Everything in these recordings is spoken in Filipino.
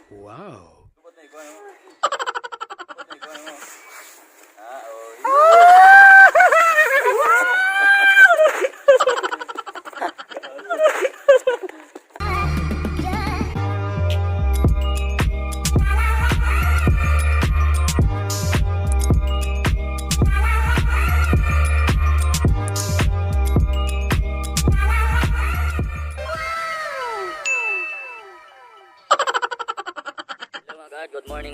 Wow.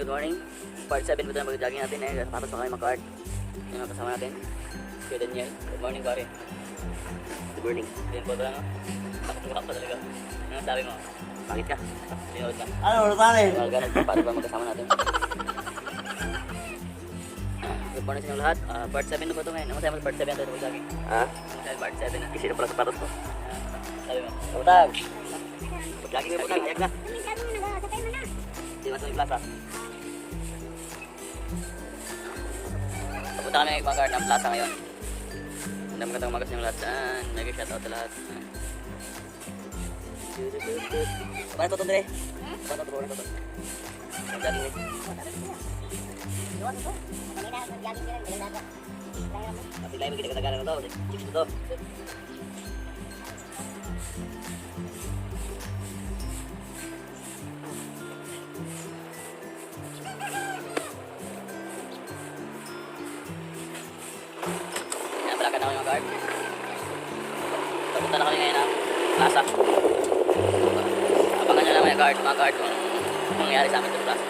Good morning. Part 7 po ito na mag-jogging natin eh. Tapos pa kami mag-art. Yung mga kasama natin. Kuya Daniel. Good morning, pare. Good morning. Yan po ito lang. Bakit mukha pa talaga? Ano sabi mo? Pangit ka? Sinod ka? Ano, Rosane? Ganun, paano ba magkasama natin? Good morning sa inyong lahat. Part 7 na po ito ngayon. Ano masaya mo sa part 7 ito mag-jogging? Ha? Dahil part 7 na. Kasi na pala sapatos ko. Sabi mo? Utag! Mag-jogging mo utang. Ayak na. Di ba sa may plaza? Papunta kami mag-art ng plaza ngayon. Ang magandang magas niyong lahat dyan. Nag-shoutout sa lahat. Paano ito ito, Dre? Paano ito ito? Mag-jogging eh. Bigla yung magkita-gana na ito. Chicks ito. Napalakan ako yung mag-art. Papunta na kami ngayon ng plaza. Abangan nyo naman yung mag-art kung mangyayari sa amin sa plaza.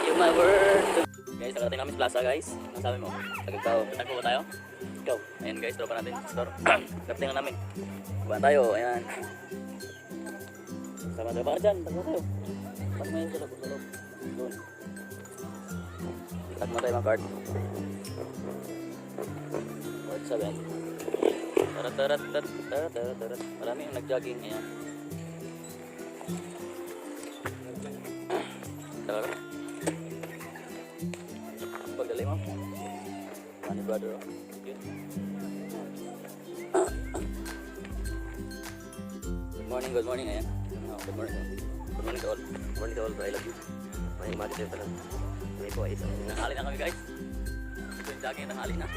You my word. Guys, nakarating namin sa plaza guys. Ano sabi mo? Tagpo ba tayo? Ikaw. Ayan guys, tropa natin. Store. Nakarating na namin. Kuha tayo. Ayan. Sama tayo. Baka dyan. Tagpo tayo. Pag may sa loob. Doon. Tagpo tayo mag-art. Part 7. Tarat. Marami yung nag-jogging. Ayan. Tarat. Pagdali mo. Money brother. Yun. Good morning. Ayan. Good morning. Good morning to all. Good morning to all. I love you. May umaga tayo talaga. May po ay isang. Nanghali na kami guys. Ito yung jogging. Nanghali na.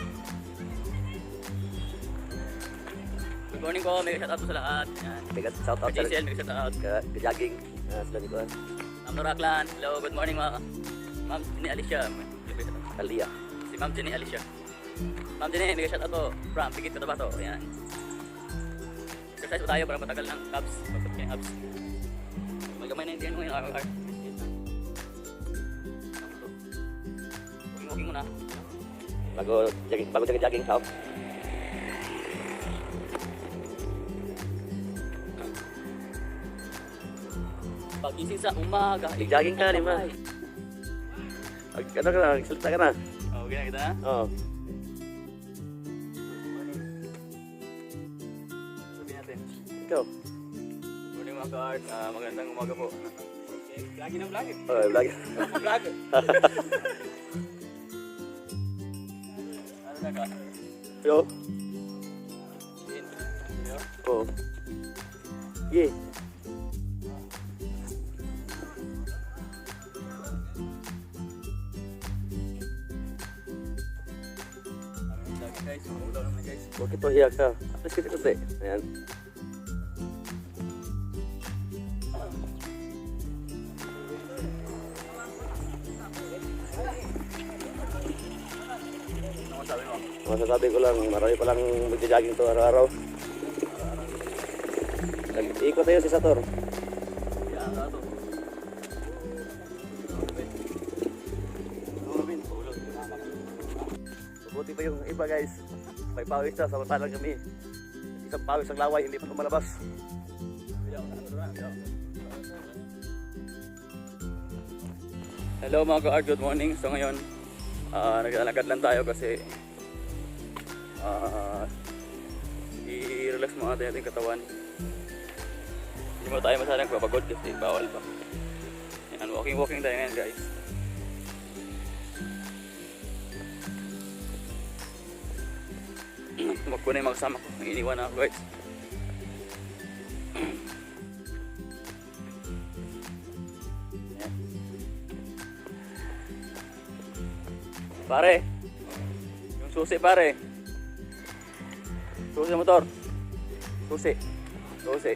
Good morning po. May shoutout po sa lahat. Ayan. Bigat shoutout sa JCL, may shoutout. jogging. Sila ni Kuan. Ma'am Noraklan. Hello. Good morning mga. Ma'am Jenny Alicia. Alia. Si Ma'am Jenny Alicia. Ma'am Jenny, may shoutout to. From Pigit Cotabato. Ayan. Exercise po tayo para matagal ng abs. Pagpapit yung abs. May gamay na hindi yan ngayon. Walking muna. Bago jogging shop. Pagising sa umaga. Jogging ka, lima. Ano ka na? Salita ka na? Oo, ganyan kita na. Oo. Sabihin natin. Ikaw? Good morning mga ka-art. Magandang umaga po. Okay, lagi ng vlog eh. Oo, vlog. Vlog. Ano na ka? Yo? Yo? Oo. Yeah. Guys, ulaw naman guys. Huwag ito hiya ka. Alas kita kasi. Ayan. Ano sabi mo? Masasabi ko lang, marami palang magja-jogging to araw-araw. Nag-ikot tayo si Sator. Yeah, ano to? Mabuti pa yung iba guys. May pawis na, samantalang kami. Isang pawis ang laway, hindi pa lumalabas. Hello mga ka-art, good morning. So ngayon, naglalakad lang tayo kasi i-relax mo natin ating katawan. Hindi mo tayo masyadong papagod kasi bawal pa. Yan, walking tayo ngayon guys. Tumakbo na yung mga kasama ko. Iniwan na ako guys. Pare. Yung susi pare. Susi ng motor. Susi. Susi.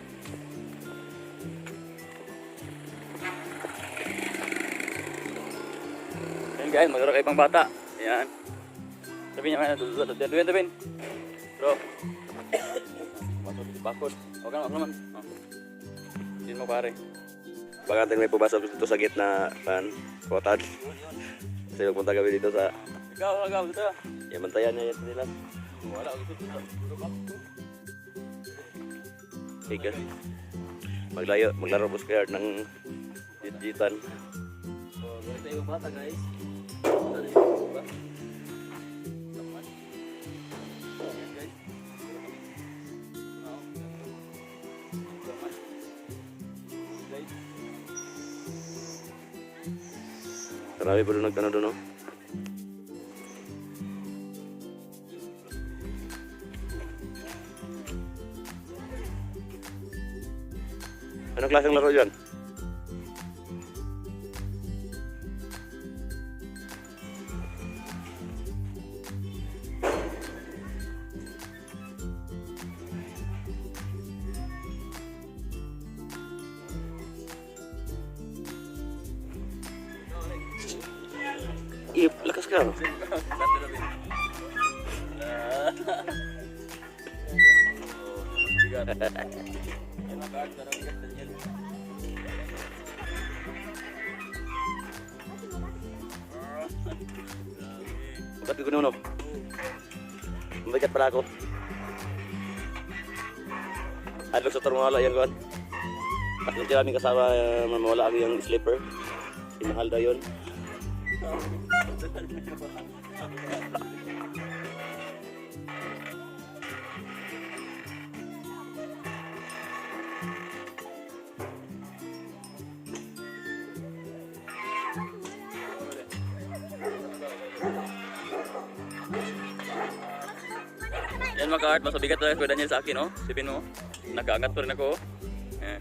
Ayan guys, magkaroon kayo pang bata. Ayan. Sabihin niya, Dubin. Bro. Bakod. Huwag naman. Oh. Hindi mo pare. Baka natin may pabasok dito sa gitna kan cottage. Kasi magpunta kami dito sa Ikaw, dito. Yamantayan niya yan nila. Wala, dito. Higas. Maglaro po square ng jit-jitan. So, ganito yung bata guys. Ano yung bata? Taman. Ayan guys. Taman. Guys. Marami po doon nagtanong doon, no? Anong klaseng laro dyan? Lakas ka, no? Ba't ko nuno? Mabigat pala ako. Adlok sa turmawala yan, Juan. At hindi namin kasama mawala ang yung slipper. Imahal na yun. Yan mga ka-art, mas mabigat talaga Kuya Daniel sa akin, oh. Sipin mo, nakaangat pa rin ako, oh. Eh.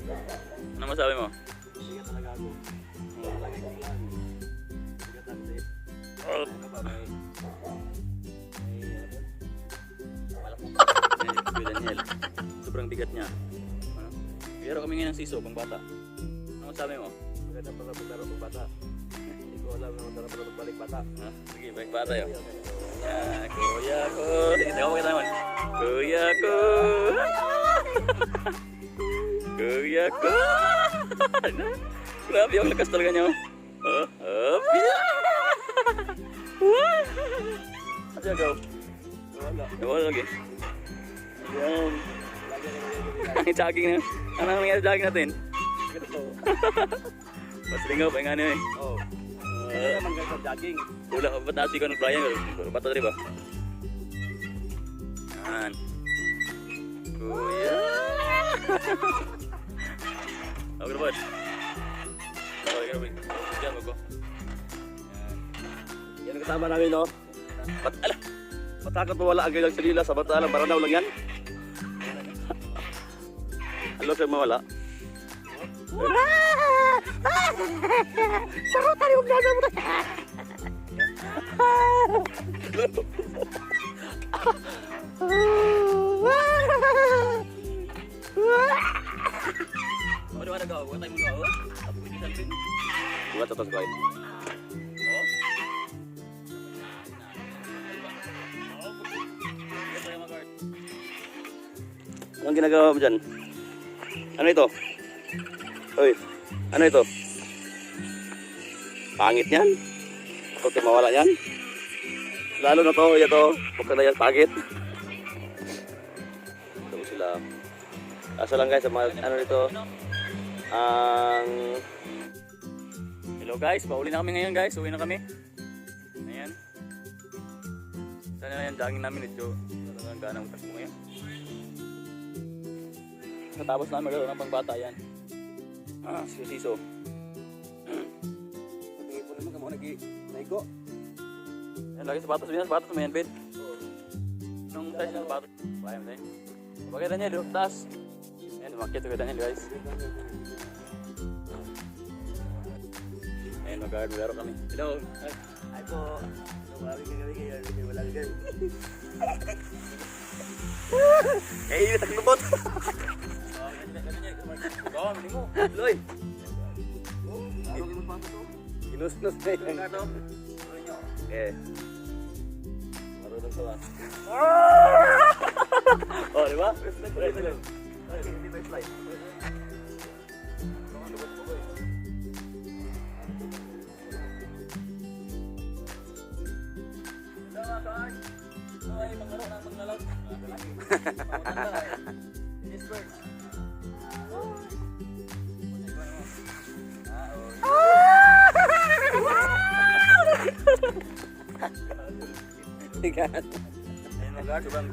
Ano masabi mo? Bigat talaga ako. Bigat lang kasi. Oh. Yan, Kuya Daniel. Sobrang bigat niya. Ano? Biyaro kami ngayon ng siso, pang bata. Ano masabi mo? Maganda pala maglaro ng bata. Hindi ko alam na maganda pala magbalik bata. Ha? Sige, balik bata yun. Ya, kuya ko. Sige, tayo kita naman. Kuya ko. Kuya ko. Grabe ang lakas talaga niya. Ano siya gaw? Wala lagi. Yan. Ang jogging na. Ano ang nangyari jogging natin? Mas lingaw pa yung ano eh. Oo. Kaya naman guys ang jogging. Ulang ba't nasi ko ng Brian? Bata rin ba? Yan. Kuya. Ako na ba? Okay ka na ba? Diyan mo ko. Yan ang kasama namin, no? Matakot mawala ang ganyang salila sa batalang baranaw lang yan. Ano siya mawala? Sarot tayo huwag nasa mo tayo. Ano ba nagawa? Huwag tayo mong gawa? Tapos hindi salpin. Bukat sa tas kain. Oo. Yes, tayo mag-art. Anong ginagawa mo dyan? Ano ito? Uy, ano ito? Pangit yan? Huwag tayo mawala yan? Lalo na to, ito. Huwag ka na yan, pangit. Ito sila. Kaso lang guys, ano nito? Ang... Hello guys, pauli na kami ngayon guys. Uwi na kami. Ayan. Sana na yan, jogging namin ito. Talagang ganang utas mo ngayon. Natapos namin magkaroon ng pangbata yan. Siso. Tingin po naman ka mo nag-naigo. Yan, lagi sapatos mo yan. Sapatos mo yan, Ben. Anong size ng sapatos? Kaya mo tayo. Bagay Daniel, taas. Ayan, umakit ko Daniel guys. Ayan, mag-guard, magaro kami. Hello. Ay po. Eh, init ang lubot. Loy. Ginusnos na yun. Eh. Marunong ka ba? Oh, di ba? Hindi ba slide?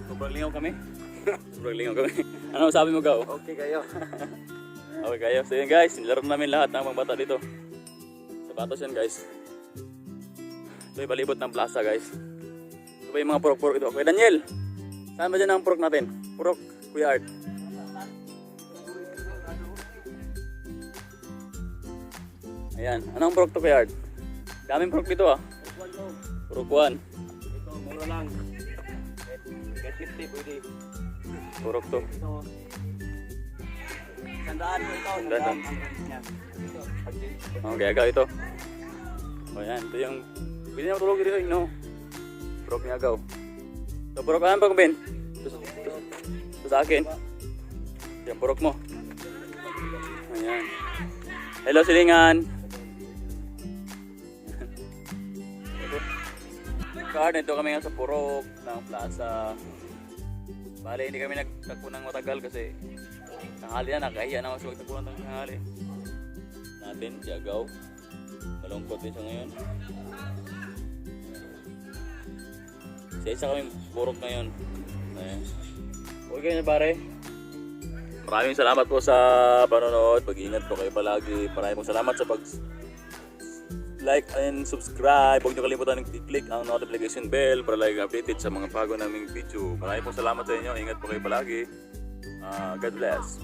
Sobrang lingaw kami. Sobrang lingaw kami. Ano sabi mo, Gao? Okay kayo. Okay kayo. So yun guys, nilaro namin lahat ng mga bata dito. Sapatos yan guys. Ito yung palibot ng plaza guys. Ito ba yung mga purok-purok ito? Kuya Daniel, saan ba dyan ang purok natin? Purok, Kuya Art. Ayan, anong purok to Kuya Art? Daming purok dito ah. Purok 1. Ito, mura lang. Get 50 pwede. Purok 2. Sandaan mo ito. Sandaan. Okay, agaw ito. O yan, ito yung... Pwede na matulog dito, no? Purok ni agaw. So, purok ka lang pa, Ben? Ito sa akin. Yan, purok mo. Ayan. Hello, silingan. Card, nito kami nga sa purok ng plaza. Bale, hindi kami nagtagpo ng matagal kasi tanghali na, nakahiya naman sa magtagpo ng tanghali. Natin, si Agaw. Malungkot din siya ngayon. Sa isa kami purok ngayon. Ayan. Okay na pare. Maraming salamat po sa panonood. Pag-ingat po kayo palagi. Maraming salamat sa like and subscribe. Huwag nyo kalimutan i-click ang notification bell para lagi updated sa mga bago naming video. Maraming salamat sa inyo. Ingat po kayo palagi. God bless.